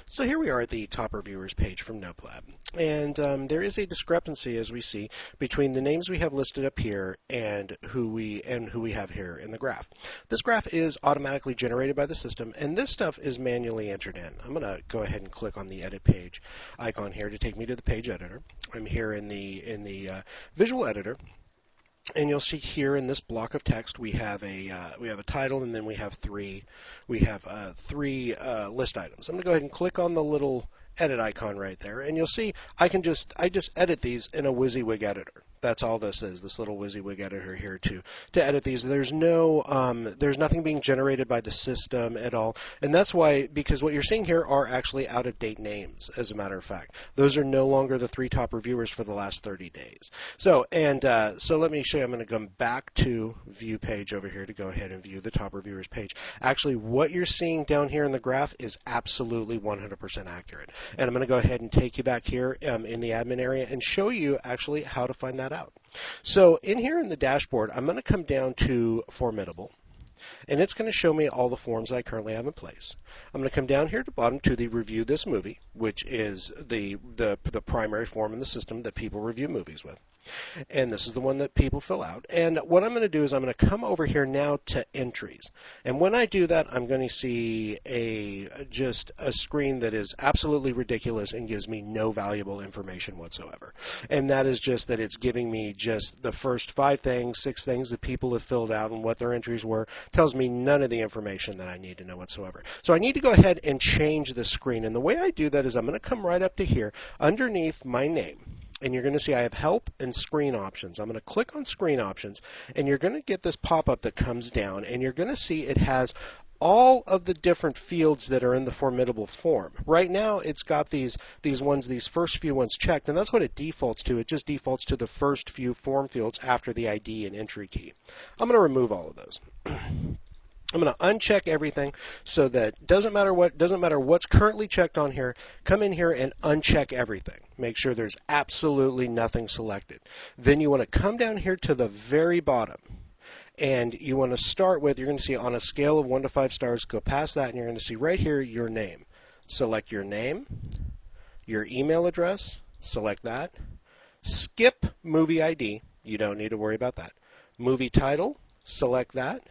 So here we are at the top reviewers page from NopeLab, and there is a discrepancy, as we see, between the names we have listed up here and who we have here in the graph. This graph is automatically generated by the system, and this stuff is manually entered in. I'm going to go ahead and click on the Edit Page icon here to take me to the page editor. I'm here in the Visual Editor. And you'll see here in this block of text we have a title, and then we have three list items. I'm going to go ahead and click on the little edit icon right there, and you'll see I just edit these in a WYSIWYG editor. That's all this is, this little WYSIWYG editor here to edit these. There's nothing being generated by the system at all, and that's why, because what you're seeing here are actually out-of-date names, as a matter of fact. Those are no longer the 3 top reviewers for the last 30 days. So let me show you. I'm going to come back to View Page over here to go ahead and view the top reviewers page. Actually, what you're seeing down here in the graph is absolutely 100% accurate. And I'm going to go ahead and take you back here in the admin area and show you actually how to find that out. So in here in the dashboard, I'm going to come down to Formidable, and it's going to show me all the forms I currently have in place. I'm going to come down here to the bottom to the Review This Movie, which is the primary form in the system that people review movies with. And this is the one that people fill out. And what I'm going to do is I'm going to come over here now to Entries. And when I do that, I'm going to see just a screen that is absolutely ridiculous and gives me no valuable information whatsoever. And that is just that it's giving me just the first 5 things, 6 things that people have filled out and what their entries were. Tells me none of the information that I need to know whatsoever. So I need to go ahead and change the screen. And the way I do that is I'm going to come right up to here underneath my name. And you're going to see I have Help and Screen Options. I'm going to click on Screen Options, and you're going to get this pop-up that comes down, and you're going to see it has all of the different fields that are in the Formidable form. Right now, it's got these first few ones checked, and that's what it defaults to. It just defaults to the first few form fields after the ID and entry key. I'm going to remove all of those. I'm going to uncheck everything so that doesn't matter what's currently checked on here. Come in here and uncheck everything. Make sure there's absolutely nothing selected. Then you want to come down here to the very bottom, and you want to start with, you're going to see on a scale of 1 to 5 stars, go past that, and you're going to see right here your name. Select your name, your email address, select that. Skip movie ID, you don't need to worry about that. Movie title, select that.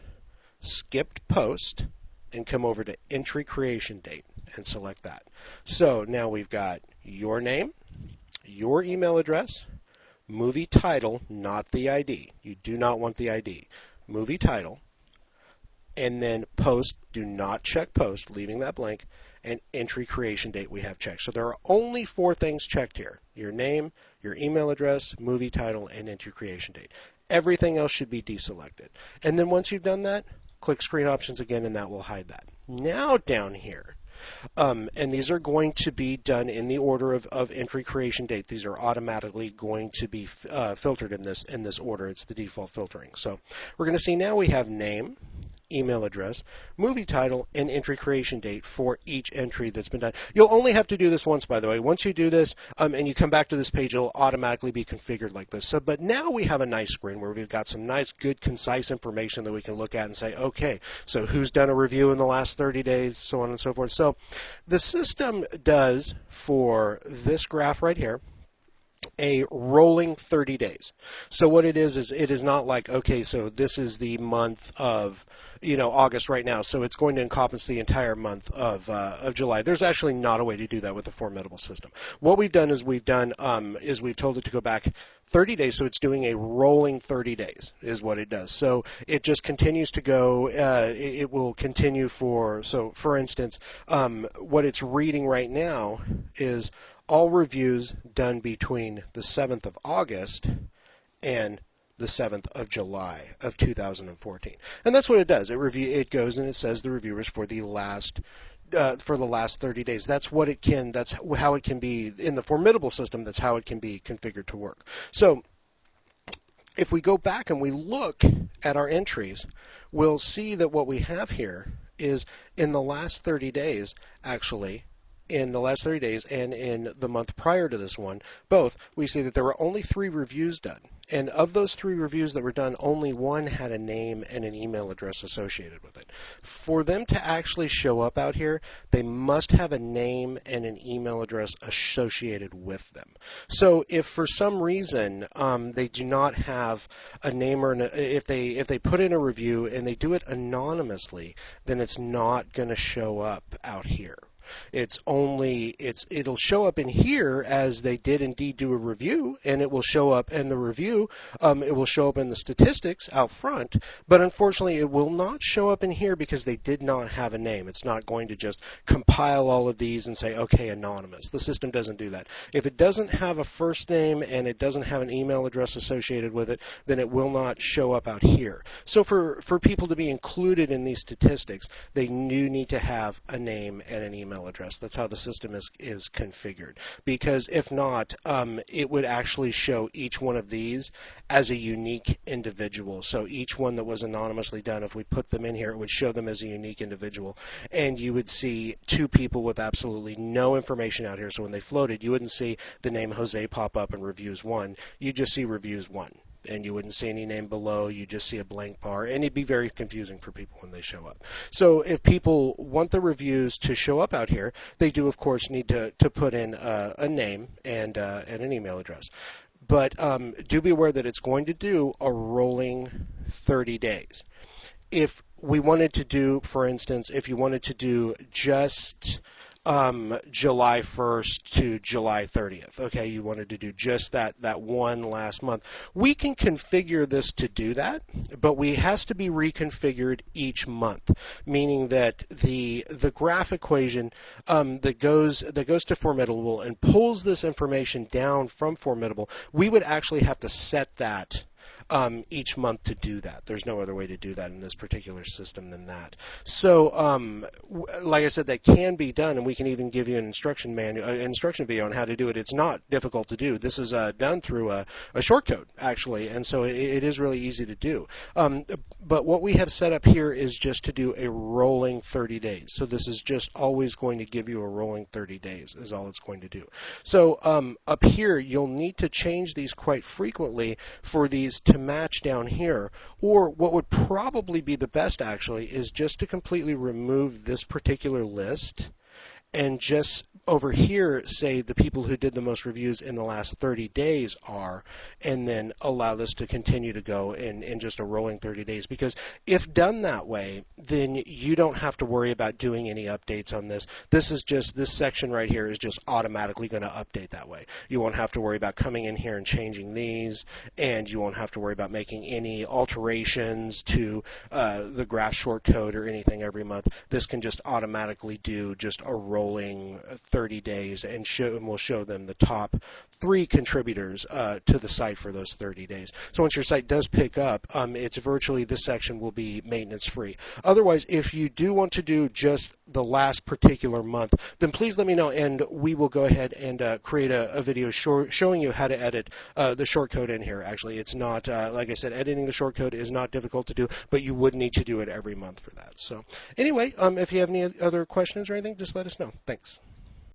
Skipped post, and come over to entry creation date and select that. So now we've got your name, your email address, movie title, not the ID. You do not want the ID. Movie title, and then post, do not check post, leaving that blank, and entry creation date we have checked. So there are only 4 things checked here. Your name, your email address, movie title, and entry creation date. Everything else should be deselected. And then once you've done that, click Screen Options again, and that will hide that. Now down here, and these are going to be done in the order of entry creation date. These are automatically going to be filtered in this order. It's the default filtering. So we're going to see now we have name, email address, movie title, and entry creation date for each entry that's been done. You'll only have to do this once, by the way. Once you do this and you come back to this page, it'll automatically be configured like this. So, but now we have a nice screen where we've got some nice, good, concise information that we can look at and say, okay, so who's done a review in the last 30 days, so on and so forth. So the system does, for this graph right here, a rolling 30 days. So what it is it is not like, okay, so this is the month of, August right now, so it's going to encompass the entire month of July. There's actually not a way to do that with the Formidable system. What we've done is we've told it to go back 30 days, so it's doing a rolling 30 days is what it does. So it just continues to go, it will continue for instance, what it's reading right now is all reviews done between the 7th of August and the 7th of July of 2014. And that's what it does. It goes and it says the reviewers for the last 30 days. That's how it can be in the Formidable system. That's how it can be configured to work. So if we go back and we look at our entries, we'll see that what we have here is in the last 30 days, actually, in the last 30 days and in the month prior to this one, both, we see that there were only 3 reviews done. And of those 3 reviews that were done, only 1 had a name and an email address associated with it. For them to actually show up out here, they must have a name and an email address associated with them. So if for some reason they do not have a name or if they put in a review and they do it anonymously, then it's not going to show up out here. It'll show up in here as they did indeed do a review, and it will show up in the review, it will show up in the statistics out front, but unfortunately it will not show up in here because they did not have a name. It's not going to just compile all of these and say, okay, anonymous. The system doesn't do that. If it doesn't have a first name and it doesn't have an email address associated with it, then it will not show up out here. So for people to be included in these statistics, they do need to have a name and an email address. That's how the system is configured. Because if not, it would actually show each one of these as a unique individual. So each one that was anonymously done, if we put them in here, it would show them as a unique individual. And you would see 2 people with absolutely no information out here. So when they floated, you wouldn't see the name Jose pop up in reviews 1. You just see reviews 1. And you wouldn't see any name below, you just see a blank bar, and it'd be very confusing for people when they show up. So if people want the reviews to show up out here, they do, of course, need to put in a name and an email address. But do be aware that it's going to do a rolling 30 days. If we wanted to do, for instance, if you wanted to do just July 1st to July 30th. Okay, you wanted to do just that one last month. We can configure this to do that, but it has to be reconfigured each month, meaning that the graph equation that goes to Formidable and pulls this information down from Formidable, we would actually have to set that each month to do that. There's no other way to do that in this particular system than that. So, like I said, that can be done, and we can even give you an instruction video on how to do it. It's not difficult to do. This is done through a shortcode, actually, and so it is really easy to do. But what we have set up here is just to do a rolling 30 days. So this is just always going to give you a rolling 30 days is all it's going to do. So up here, you'll need to change these quite frequently for these to match down here, or what would probably be the best actually is just to completely remove this particular list and just over here say the people who did the most reviews in the last 30 days are, and then allow this to continue to go in just a rolling 30 days. Because if done that way, then you don't have to worry about doing any updates on this. This section right here is just automatically going to update that way. You won't have to worry about coming in here and changing these, and you won't have to worry about making any alterations to the graph shortcode or anything every month. This can just automatically do just a rolling 30 days and we'll show them the top 3 contributors to the site for those 30 days. So once your site does pick up, it's virtually, this section will be maintenance free. Otherwise, if you do want to do just the last particular month, then please let me know and we will go ahead and create a video showing you how to edit the shortcode in here. Actually, it's not, like I said, editing the shortcode is not difficult to do, but you would need to do it every month for that. So anyway, if you have any other questions or anything, just let us know. Thanks.